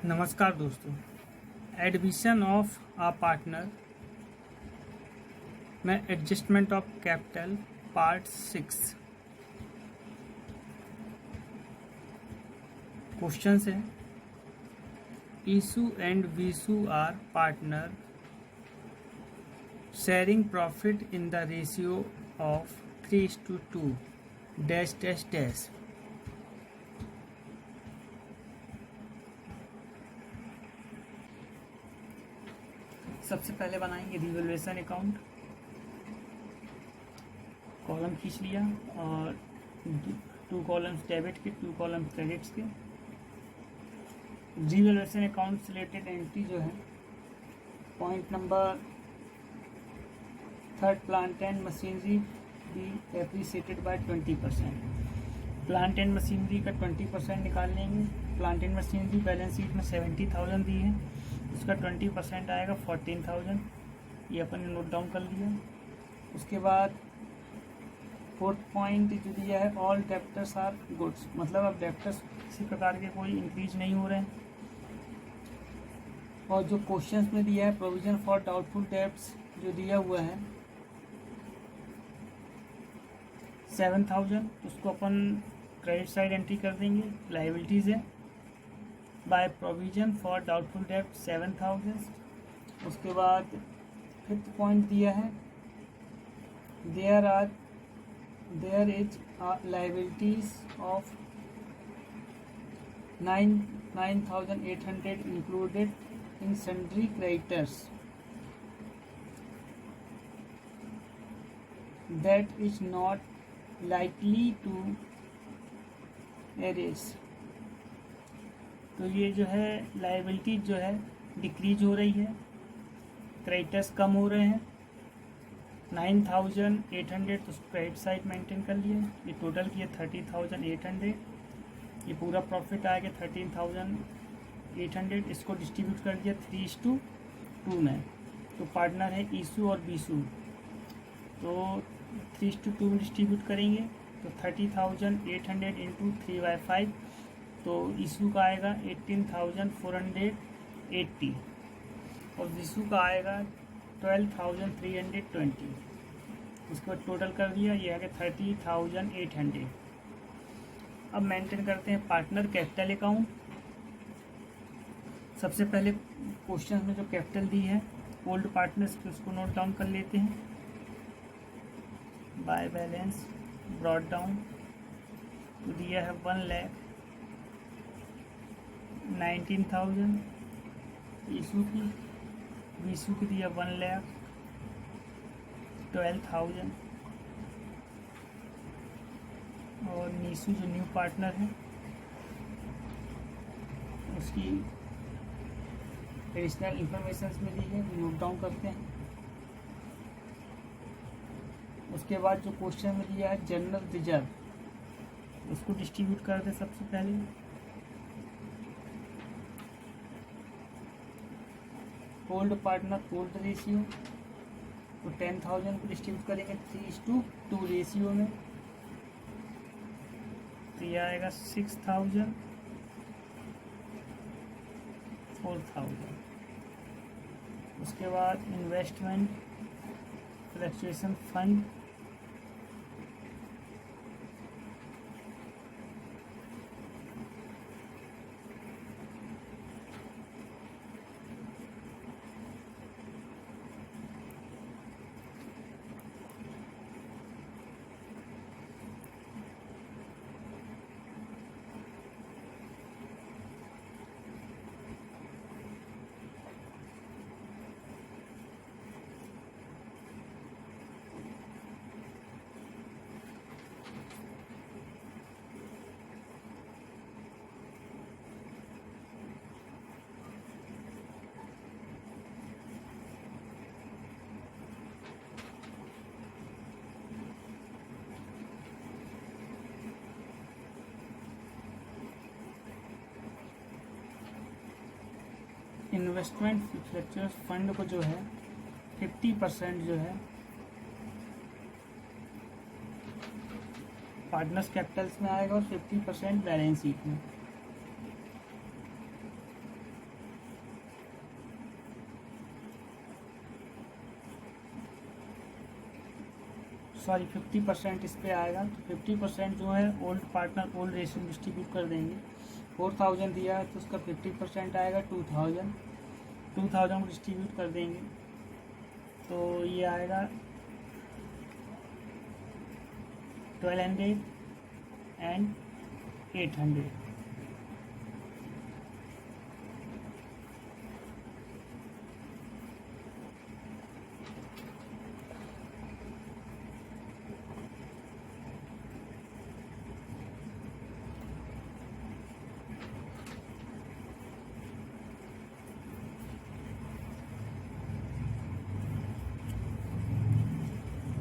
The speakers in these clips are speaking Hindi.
नमस्कार दोस्तों। एडमिशन ऑफ आ पार्टनर में adjustment of capital part 6 question है। ईसू एंड वीसू are partner sharing profit in the ratio of 3:2 dash dash dash. सबसे पहले बनाएंगे रिवैल्यूएशन अकाउंट। कॉलम खींच लिया और 2 कॉलम्स डेबिट के 2 कॉलम्स क्रेडिट्स के। रिवैल्यूएशन अकाउंट से रिलेटेड एंट्री जो है point number 3 plant and machinery be appreciated by 20%। Plant and machinery का 20% निकाल लेंगे। Plant and machinery balance sheet में 70,000 दी है, उसका 20% आएगा 14,000। ये अपन ने नोट डाउन कर लिया। उसके बाद 4th पॉइंट जो दिया है ऑल डेप्टर्स आर गुड्स, मतलब अब डेप्टर्स किसी प्रकार के कोई इंक्रीज नहीं हो रहे हैं। और जो क्वेश्चंस में दिया है प्रोविजन फॉर डाउटफुल डेब्ट्स जो दिया हुआ है 7,000, उसको अपन क्रेडिट साइड एंट्री कर देंगे। लाइबिलिटीज है बाय प्रोविजन फॉर डाउटफुल डेब्ट 7,000। उसके बाद 5th पॉइंट दिया है there is liabilities of 9,800 included in sundry creditors that is not likely to arise. तो ये जो है लाइबिलिटी जो है डिक्रीज हो रही है, क्रेडिटर्स कम हो रहे हैं। 9,800 तो क्रेडिट साइड मेंटेन कर लिए। ये टोटल किया 30,800। ये पूरा प्रॉफिट आएगा 13,800। इसको डिस्ट्रीब्यूट कर दिया 3:2 में। तो पार्टनर है ईसू और बीसू, तो 3:2 में डिस्ट्रीब्यूट करेंगे तो 30,800 इंटू 3/5। तो ईसू का आएगा 18,480 और विसू का आएगा 12,320। उसके बाद टोटल कर दिया, ये आ गया 30,800। अब मेंटेन करते हैं पार्टनर कैपिटल अकाउंट। सबसे पहले क्वेश्चन में जो कैपिटल दी है ओल्ड पार्टनर्स की उसको नोट डाउन कर लेते हैं। बाय बैलेंस ब्रॉट डाउन तो दिया है 1,19,000 ईसू की। बीसू की दिया 1,12,000 और नीसू जो न्यू पार्टनर है उसकी एडिशनल इंफॉर्मेशन में दी है, नोट डाउन करते हैं। उसके बाद जो क्वेश्चन में दिया है जनरल रिजर्व उसको डिस्ट्रीब्यूट कर दे। सबसे पहले ओल्ड पार्टनर ओल्ड रेशियो तो 10,000 को डिस्ट्रीब्यूट करेंगे 3:2 रेशियो में। तो यह आएगा 6,000 4,000। उसके बाद investment fluctuation fund investment fluctuation fund को जो है 50% जो है पार्टनर्स कैपिटल्स में आएगा और 50% बैलेंस शीट में। सॉरी 50% इस पे आएगा। तो 50% जो है old partner old ratio distribute कर देंगे। 4000 दिया है तो उसका 50% आएगा 2000 को डिस्ट्रीब्यूट कर देंगे तो ये आएगा 1200 एंड 800।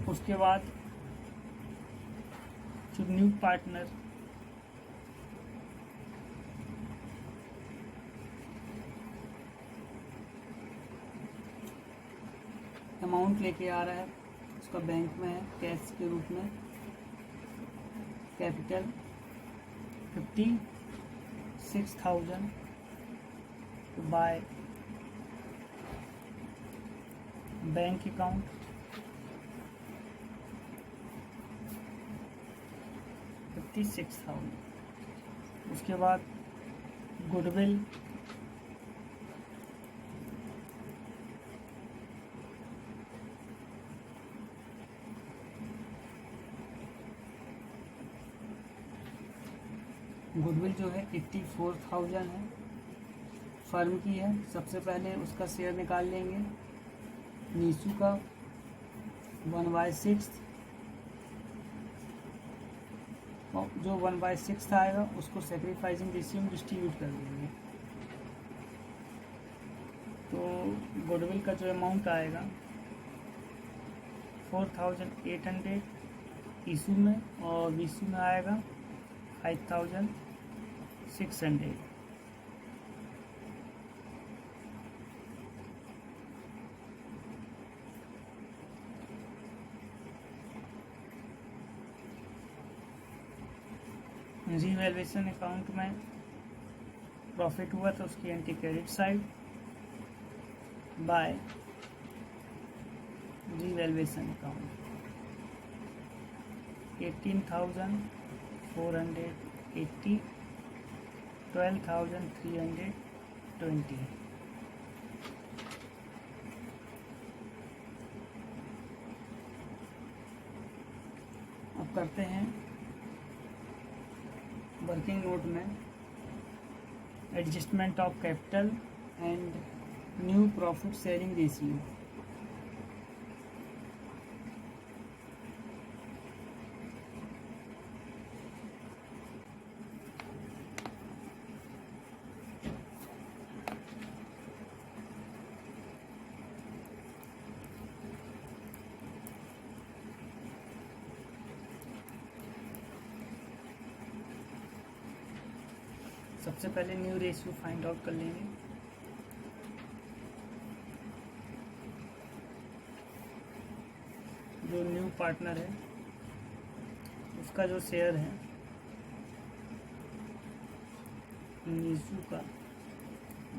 उसके बाद जो न्यू पार्टनर अमाउंट लेके आ रहा है उसका बैंक में है कैश के रूप में capital 56,000 to buy bank account 56,000। उसके बाद गुडविल जो है 84,000 है, फर्म की है। सबसे पहले उसका शेयर निकाल लेंगे नीसू का 1/6, जो 1/6 आएगा उसको सेक्रीफाइसिंग रेशियो में डिस्ट्रीब्यूट कर देंगे। तो गुडविल का जो अमाउंट आएगा 4,800 ईसू में और वीसू में आएगा 5,600। रीवैल्यूएशन अकाउंट में प्रॉफिट हुआ तो उसकी anti credit side by revaluation account 18,480 12,320। अब करते हैं वर्किंग नोट में adjustment of capital and new profit sharing ratio. सबसे पहले न्यू रेशियो फाइंड आउट कर लेंगे। जो न्यू पार्टनर है उसका जो शेयर है नीसू का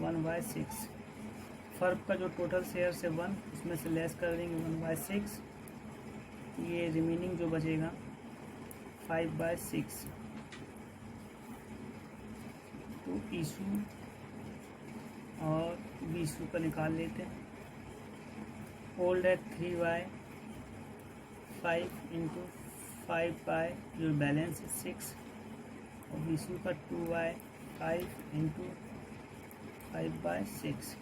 1/6, फर्म का जो टोटल शेयर से 1 उसमें से लेस कर देंगे 1/6, ये रिमेनिंग जो बचेगा 5/6। तो ईसू और बीसू का निकाल लेते हैं। ओल्ड है 3/5 इंटू 5 जो बैलेंस है 6 और बीसू का 2/5 इंटू 5/6।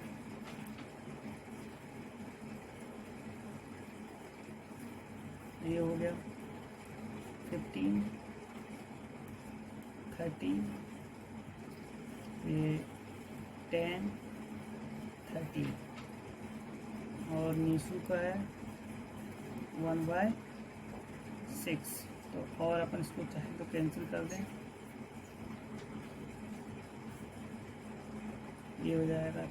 ये हो गया 15 30, ये 10 30 और नीसू का है 1/6। तो और अपन इसको चाहे तो कैंसिल कर दें, ये हो जाएगा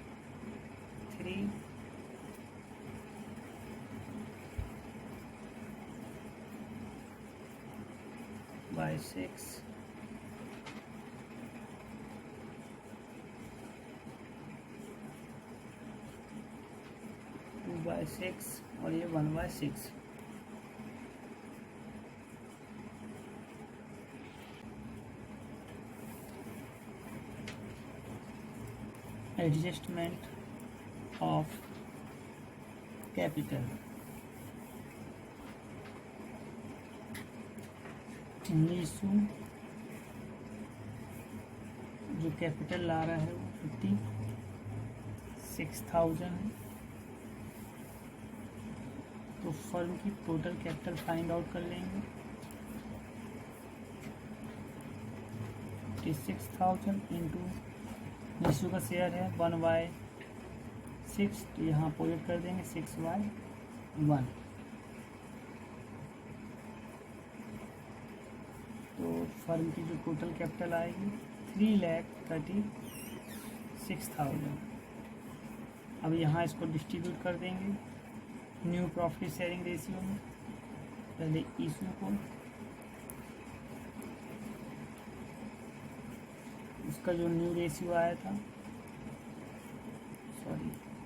3/6 2/6 और ये 1/6। एडजस्टमेंट ऑफ कैपिटल, नीशू जो कैपिटल ला रहा है वो 56,000 है। तो फर्म की टोटल कैपिटल फाइंड आउट कर लेंगे। 56,000 इंटू नीशू का शेयर है 1/6, तो यहाँ अपोजिट कर देंगे 6/1। तो फर्म की जो टोटल कैपिटल आएगी 3,36,000। अब यहाँ इसको डिस्ट्रीब्यूट कर देंगे न्यू प्रॉफिट शेयरिंग रेशियो में। पहले इशू को उसका जो न्यू रेशियो आया था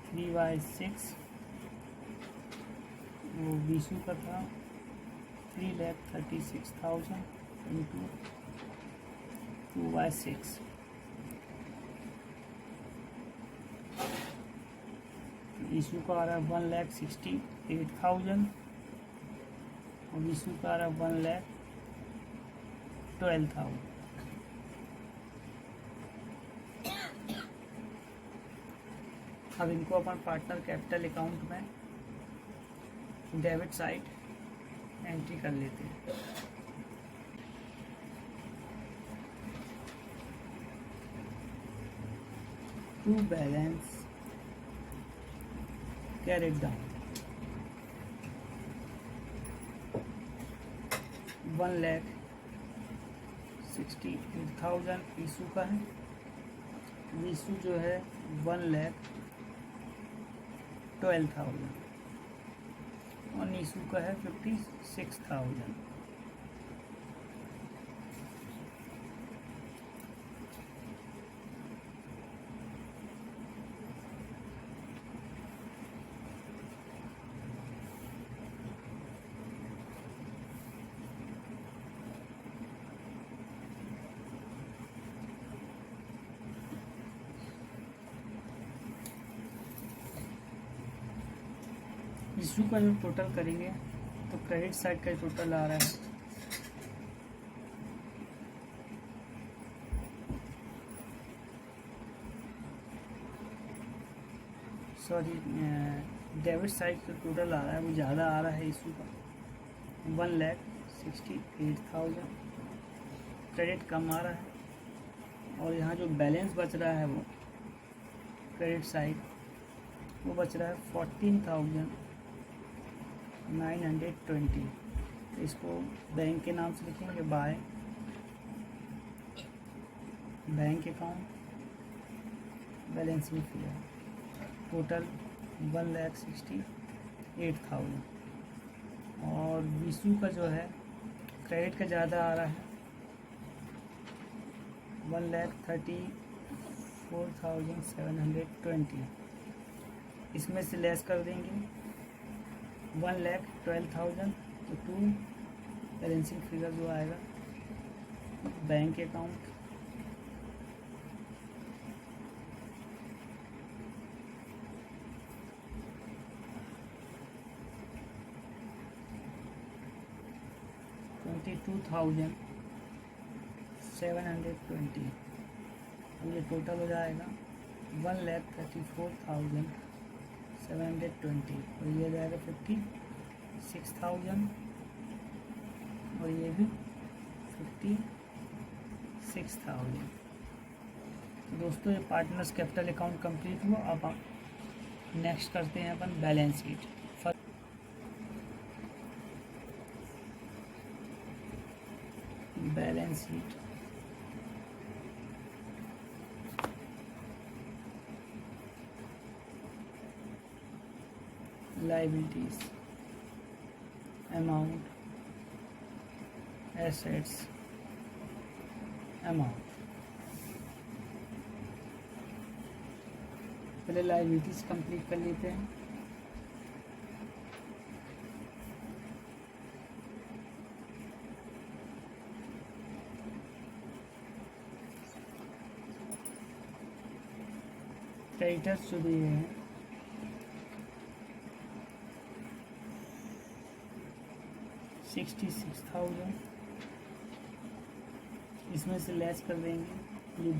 3/6, वो बीसू का था 3,36,000 इंटू 2/6। इशू का आ रहा है 1,68,000 और इशू का आ रहा है 1,12,000। अब इनको अपन पार्टनर कैपिटल अकाउंट में डेबिट साइड एंट्री कर लेते हैं। To balance carried down 1,68,000 issue का है। इशू जो है 1,12,000 और नीशू का है 56,000। इशू का जो टोटल करेंगे तो क्रेडिट साइड का टोटल आ रहा है डेबिट साइड का टोटल आ रहा है वो ज़्यादा आ रहा है इशू का 1,68,000। क्रेडिट कम आ रहा है और यहाँ जो बैलेंस बच रहा है वो क्रेडिट साइड वो बच रहा है 14,920। इसको बैंक के नाम से लिखेंगे by bank account balancing figure total 1,68,000। और विशु का जो है क्रेडिट का ज़्यादा आ रहा है 1,34,720। इसमें से लेस कर देंगे 1,12,000 तो 2 बैलेंसिंग फिगर जो आएगा बैंक अकाउंट $22,720। ये टोटल हो जाएगा 1,34,720 और ये जाएगा 56,000 और ये भी 56,000। दोस्तों ये पार्टनर्स कैपिटल अकाउंट कंप्लीट हुआ। अब हम नेक्स्ट करते हैं अपन balance sheet. Balance sheet liabilities, amount, assets, amount। पहले liabilities कंप्लीट कर लेते हैं। क्रेडिटर्स जो दिए हैं 66,000, इसमें से लेस कर देंगे ये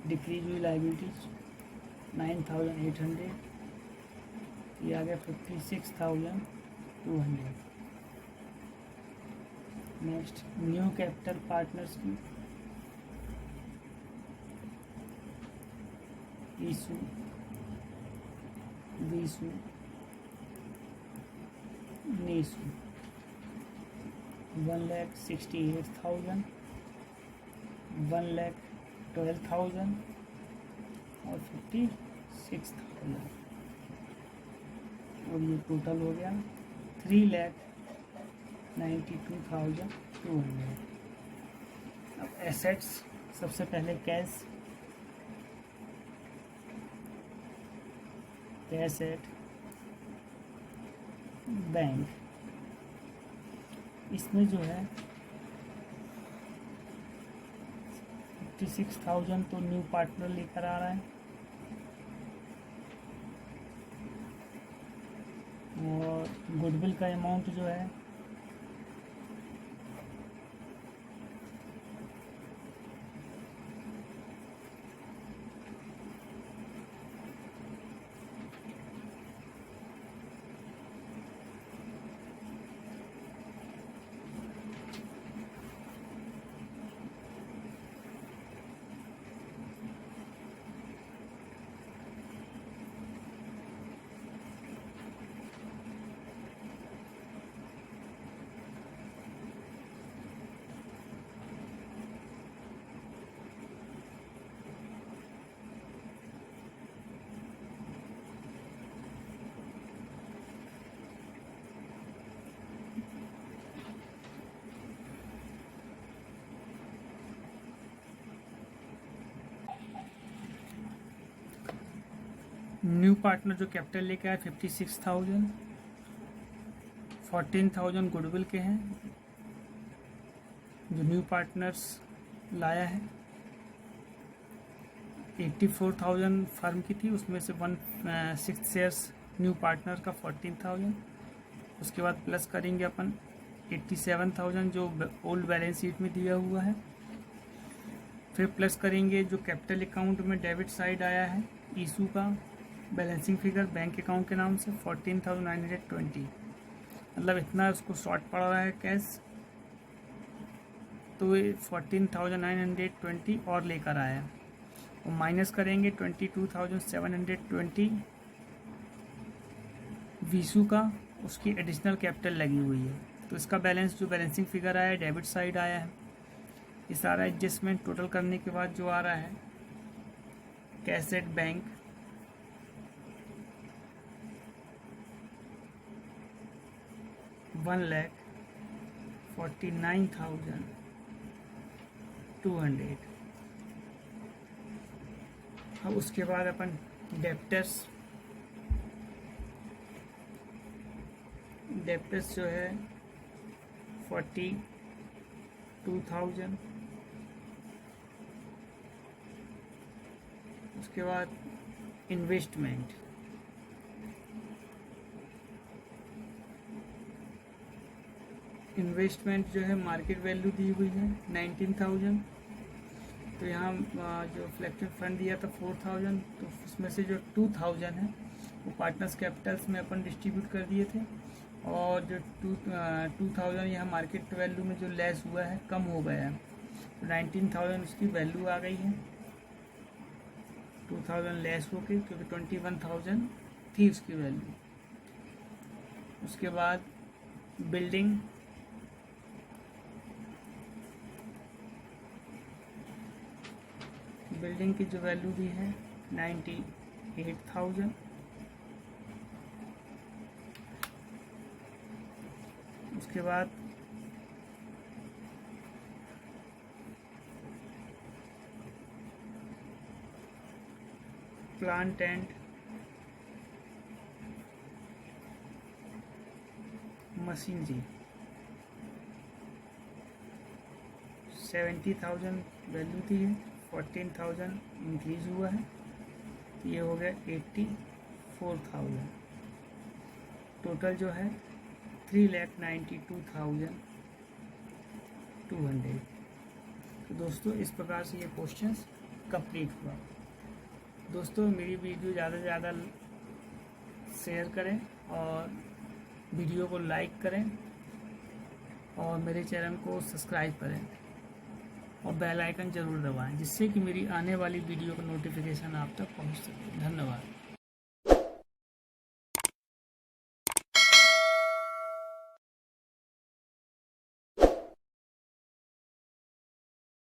डिक्रीज हुई लाइबिलिटीज 9,800, ये आ गया 56,200। नेक्स्ट न्यू कैपिटल पार्टनर्स की ईशू वीसू नीसू 1,68,000, 1,12,000 और 56,000, और ये टोटल हो गया 3,92,200। अब एसेट्स, सबसे पहले कैश एट बैंक, इसमें जो है 56,000 तो न्यू पार्टनर लेकर आ रहा है, और गुडविल का अमाउंट जो है न्यू पार्टनर जो कैपिटल लेके आया 56,000, 14,000 गुडविल के हैं जो न्यू पार्टनर्स लाया है, 84,000 फर्म की थी, उसमें से 1/6 शेयर्स न्यू पार्टनर का 14,000, उसके बाद प्लस करेंगे अपन 87,000 जो ओल्ड बैलेंस शीट में दिया हुआ है, फिर प्लस करेंगे जो कैपिटल अकाउंट में डेबिट साइड आया है ईशू का बैलेंसिंग फिगर बैंक अकाउंट के नाम से 14,920, मतलब इतना उसको शॉर्ट पड़ रहा है कैश, तो ये 14,920 और लेकर आया, और माइनस करेंगे 22,720 वीसू का, उसकी एडिशनल कैपिटल लगी हुई है, तो इसका बैलेंस जो बैलेंसिंग फिगर आया है डेबिट साइड आया है। ये सारा एडजस्टमेंट टोटल करने के बाद जो आ रहा है कैश एट बैंक 1,49,200। अब उसके बाद अपन डेप्टर्स जो है 42,000, उसके बाद इन्वेस्टमेंट जो है मार्केट वैल्यू दी हुई है 19,000, तो यहाँ जो फ्लैक्चर फंड दिया था 4,000, तो उसमें से जो 2,000 है वो पार्टनर्स कैपिटल्स में अपन डिस्ट्रीब्यूट कर दिए थे, और जो 2,000 यहाँ मार्केट वैल्यू में जो लेस हुआ है कम हो गया है, तो 19,000 उसकी वैल्यू आ गई है, 2,000 लेस हो गई क्योंकि 21,000 थी उसकी वैल्यू। उसके बाद बिल्डिंग की जो वैल्यू दी है 98,000, उसके बाद प्लांट एंड मशीनरी 70,000 वैल्यू थी है, 14,000 इंक्रीज हुआ है, तो ये हो गया 84,000। टोटल जो है 3,92,200। तो दोस्तों इस प्रकार से ये क्वेश्चंस कंप्लीट हुआ। दोस्तों मेरी वीडियो ज़्यादा से ज़्यादा शेयर करें और वीडियो को लाइक करें और मेरे चैनल को सब्सक्राइब करें और बेल आइकन ज़रूर दबाएं, जिससे कि मेरी आने वाली वीडियो का नोटिफिकेशन आप तक पहुंच सके। धन्यवाद।